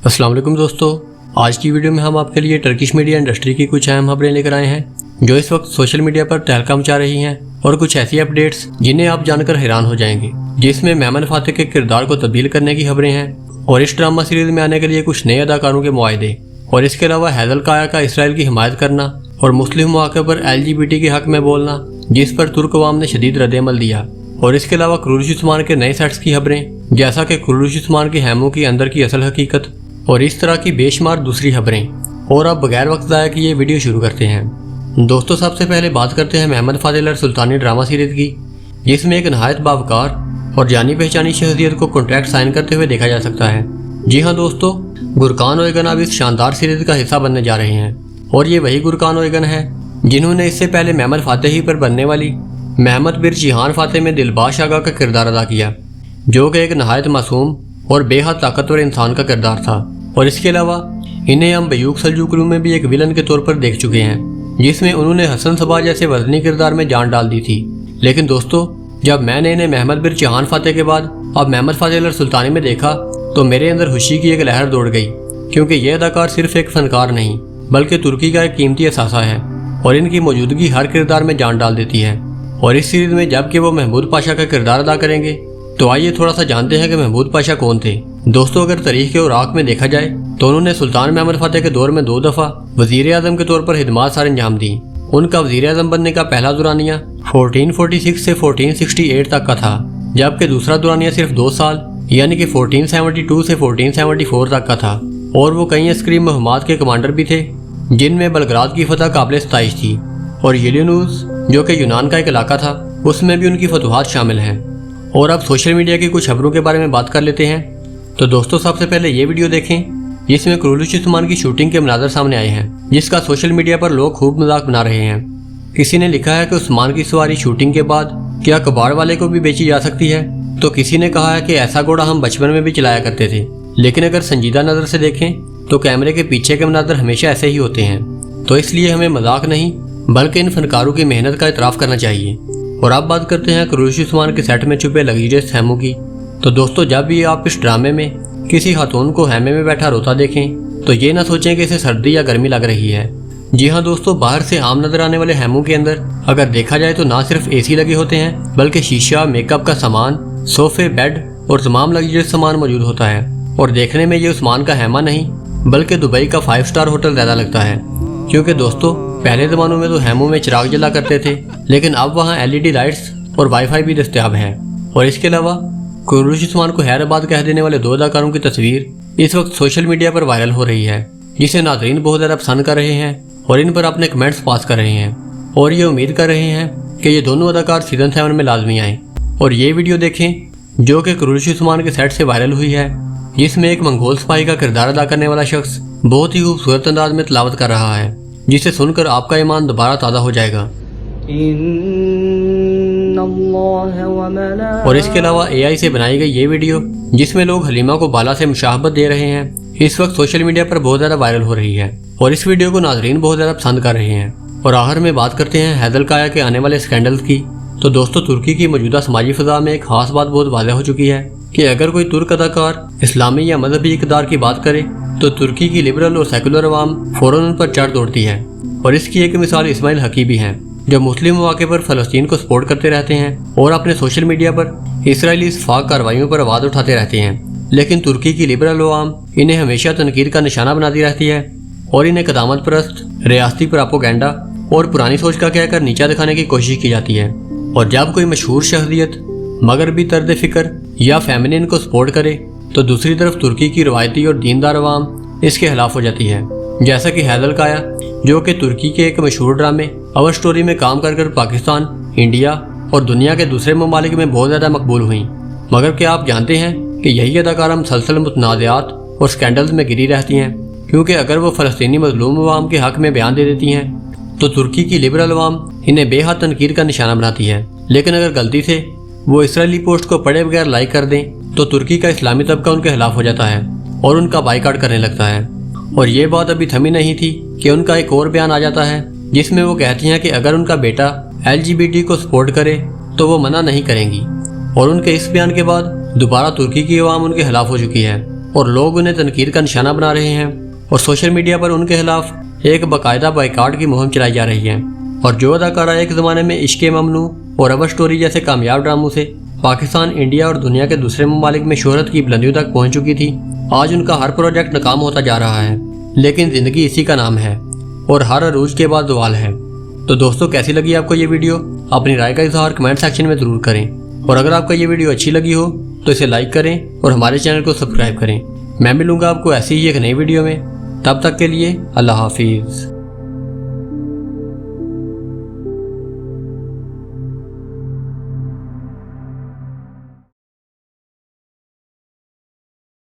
अस्सलाम वालेकुम दोस्तों, आज की वीडियो में हम आपके लिए टर्किश मीडिया इंडस्ट्री की कुछ अहम खबरें लेकर आए हैं जो इस वक्त सोशल मीडिया पर तहलका मचा रही हैं और कुछ ऐसी अपडेट्स जिन्हें आप जानकर हैरान हो जाएंगे, जिसमें मेमन फातिह के किरदार को तब्दील करने की खबरें हैं और इस ड्रामा सीरीज में आने के लिए कुछ नए अदाकारों के मुआहदे और इसके अलावा हैदल काया का इसराइल की हिमायत करना और मुस्लिम मौके पर LGBT के हक में बोलना, जिस पर तुर्क अवाम ने शदीद रद्द-ए-अमल दिया। और इसके अलावा कुरैशी उस्मान के नए सेट्स की खबरें, जैसा कि कुरैशी उस्मान के हैमों की अंदर की असल हकीकत और इस तरह की बेशुमार दूसरी खबरें। और अब बगैर वक्त ज़ाया किए वीडियो शुरू करते हैं। दोस्तों, सबसे पहले बात करते हैं मेमन फातिह सुल्तानी ड्रामा सीरीज की, जिसमें एक नहायत बावकार और जानी पहचानी शख्सियत को कॉन्ट्रैक्ट साइन करते हुए देखा जा सकता है। जी हाँ दोस्तों, गुरकान ओएगन अब इस शानदार सीरीज का हिस्सा बनने जा रहे हैं और ये वही गुरकान ओएगन है जिन्होंने इससे पहले मेमन फातिह ही पर बनने वाली महमद बिन जिहान फातिह में दिलबाश आगा का किरदार अदा किया, जो कि एक नहायत मासूम और बेहद ताकतवर इंसान का किरदार था। और इसके अलावा इन्हें हम बयूक सल्जूकलू में भी एक विलन के तौर पर देख चुके हैं, जिसमें उन्होंने हसन सबा जैसे वजनी किरदार में जान डाल दी थी। लेकिन दोस्तों, जब मैंने इन्हें महमद बिन जिहान फातिह के बाद अब मेमन फातिह सुल्तानी में देखा तो मेरे अंदर खुशी की एक लहर दौड़ गई, क्योंकि यह अदाकार सिर्फ एक फनकार नहीं बल्कि तुर्की का एक कीमती असासा है और इनकी मौजूदगी हर किरदार में जान डाल देती है। और इस सीरीज में जबकि वो महमूद पाशा का किरदार अदा करेंगे, तो आइए थोड़ा सा जानते हैं कि महमूद पाशा कौन थे। दोस्तों, अगर तारीख के औराक में देखा जाए तो उन्होंने सुल्तान मेमन फातिह के दौर में 2 दफ़ा वजीर आजम के तौर पर खिदमत सार अंजाम दी। उनका वजीर आजम बनने का पहला दुरानिया 1446 से 1468 तक का था, जबकि दूसरा दुरानिया सिर्फ 2 साल यानी कि 1472 से 1474 तक का था। और वो कई अस्करी मुहिमात के कमांडर भी थे, जिनमें बलग्राद की फतह काबिल सताइश थी और येलिनूस, जो कि यूनान का एक इलाका था, उसमें भी उनकी फतवाहत शामिल हैं। और अब सोशल मीडिया की कुछ खबरों के बारे में बात कर लेते हैं। तो दोस्तों, सबसे पहले ये वीडियो देखें जिसमें कुरैशी उस्मान की शूटिंग के मनाज़र सामने आए हैं, जिसका सोशल मीडिया पर लोग खूब मजाक बना रहे हैं। किसी ने लिखा है कि उस्मान की सवारी शूटिंग के बाद क्या कबाड़ वाले को भी बेची जा सकती है, तो किसी ने कहा है कि ऐसा घोड़ा हम बचपन में भी चलाया करते थे। लेकिन अगर संजीदा नज़र से देखें तो कैमरे के पीछे के मनाज़र हमेशा ऐसे ही होते हैं, तो इसलिए हमें मजाक नहीं बल्कि इन फनकारों की मेहनत का इतराफ़ करना चाहिए। और अब बात करते हैं कुरैशी उस्मान के सेट में छुपे लग्जरियस हैमों की। तो दोस्तों, जब भी आप इस ड्रामे में किसी खातून को हैमे में बैठा रोता देखें तो ये ना सोचें कि इसे सर्दी या गर्मी लग रही है। जी हाँ दोस्तों, बाहर से आम नजर आने वाले हैमों के अंदर अगर देखा जाए तो ना सिर्फ AC लगे होते हैं बल्कि शीशा, मेकअप का सामान, सोफे, बेड और तमाम लग्जरियस सामान मौजूद होता है। और देखने में ये उस्मान का हैमा नहीं बल्कि दुबई का 5 स्टार होटल ज़्यादा लगता है, क्योंकि दोस्तों पहले ज़मानों में तो हैमों में चिराग जला करते थे, लेकिन अब वहाँ LED लाइट्स और वाईफाई भी दस्तयाब है। और इसके अलावा कुरैशी उस्मान को हैदराबाद कह देने वाले 2 अदाकारों की तस्वीर इस वक्त सोशल मीडिया पर वायरल हो रही है, जिसे नाज़रीन बहुत ज़्यादा पसंद कर रहे हैं और इन पर अपने कमेंट्स पास कर रहे हैं और ये उम्मीद कर रहे हैं कि ये दोनों अदाकार सीजन 7 में लाजमी आएँ। और ये वीडियो देखें जो कि कुरैशी उस्मान के सेट से वायरल हुई है, जिसमें एक मंगोल सिपाही का किरदार अदा करने वाला शख्स बहुत ही खूबसूरत अंदाज में तिलावत कर रहा है, जिसे सुनकर आपका ईमान दोबारा ताज़ा हो जाएगा। और इसके अलावा AI से बनाई गई ये वीडियो, जिसमें लोग हलीमा को बाला से मुशाहबत दे रहे हैं, इस वक्त सोशल मीडिया पर बहुत ज़्यादा वायरल हो रही है और इस वीडियो को नाजरीन बहुत ज़्यादा पसंद कर रहे हैं। और आखिर में बात करते हैं हैदल काया के आने वाले स्कैंडल्स की। तो दोस्तों, तुर्की की मौजूदा समाजी फ़ज़ा में एक खास बात बहुत वाज़ेह हो चुकी है कि अगर कोई तुर्क अदाकार इस्लामी या मजहबी इक़्तिदार की बात करे तो तुर्की की लिबरल और सेकुलर अवाम फ़ौरन उन पर चढ़ दौड़ती है। और इसकी एक मिसाल इस्माइल हकी भी हैं, जो मुस्लिम मौके पर फ़लस्तीन को सपोर्ट करते रहते हैं और अपने सोशल मीडिया पर इसराइली इस्फाक कार्रवाइयों पर आवाज़ उठाते रहते हैं। लेकिन तुर्की की लिबरल अवाम इन्हें हमेशा तनकीद का निशाना बनाती रहती है और इन्हें कदामत परस्त, रियासती प्रोपेगेंडा और पुरानी सोच का कहकर नीचा दिखाने की कोशिश की जाती है। और जब कोई मशहूर शख्सियत मगरबी तर्ज फ़िक्र या फेमिनिन को सपोर्ट करे तो दूसरी तरफ तुर्की की रवायती और दीनदार अवाम इसके खिलाफ हो जाती है, जैसा कि हैदल काया, जो कि तुर्की के एक मशहूर ड्रामे अवर स्टोरी में काम कर पाकिस्तान, इंडिया और दुनिया के दूसरे ममालिक में बहुत ज़्यादा मकबूल हुई। मगर क्या आप जानते हैं कि यही अदाकारा मुसलसल मुतनाज़ात और स्कैंडल्स में गिरी रहती हैं, क्योंकि अगर वो फ़लस्तीनी मजलूम अवाम के हक़ में बयान दे देती हैं तो तुर्की की लिबरल अवाम इन्हें बेहद तनकीद का निशाना बनाती है। लेकिन अगर गलती से वो इसराइली पोस्ट को पढ़े बगैर लाइक कर दें तो तुर्की का इस्लामी तबका उनके खिलाफ हो जाता है और उनका बाइकाट करने लगता है। और ये बात अभी थमी नहीं थी कि उनका एक और बयान आ जाता है, जिसमें वो कहती हैं कि अगर उनका बेटा LGBT को सपोर्ट करे तो वो मना नहीं करेंगी। और उनके इस बयान के बाद दोबारा तुर्की की अवाम उनके खिलाफ हो चुकी है اور لوگ انہیں تنقید کا نشانہ بنا رہے ہیں اور سوشل میڈیا پر ان کے خلاف ایک باقاعدہ بائیکاٹ کی مہم چلائی جا رہی ہے۔ اور جو اداکارہ ایک زمانے میں عشق ممنوع اور ربر سٹوری جیسے کامیاب ڈراموں سے پاکستان، انڈیا اور دنیا کے دوسرے ممالک میں شہرت کی بلندیوں تک پہنچ چکی تھی، آج ان کا ہر پروجیکٹ ناکام ہوتا جا رہا ہے۔ لیکن زندگی اسی کا نام ہے اور ہر عروج کے بعد زوال ہے۔ تو دوستو، کیسی لگی آپ کو یہ ویڈیو؟ اپنی رائے کا اظہار کمنٹ سیکشن میں ضرور کریں، اور اگر آپ کو یہ ویڈیو اچھی لگی ہو تو اسے لائک کریں اور ہمارے چینل کو سبسکرائب کریں۔ میں ملوں گا آپ کو ایسی ہی ایک نئی ویڈیو میں، تب تک کے لیے اللہ حافظ۔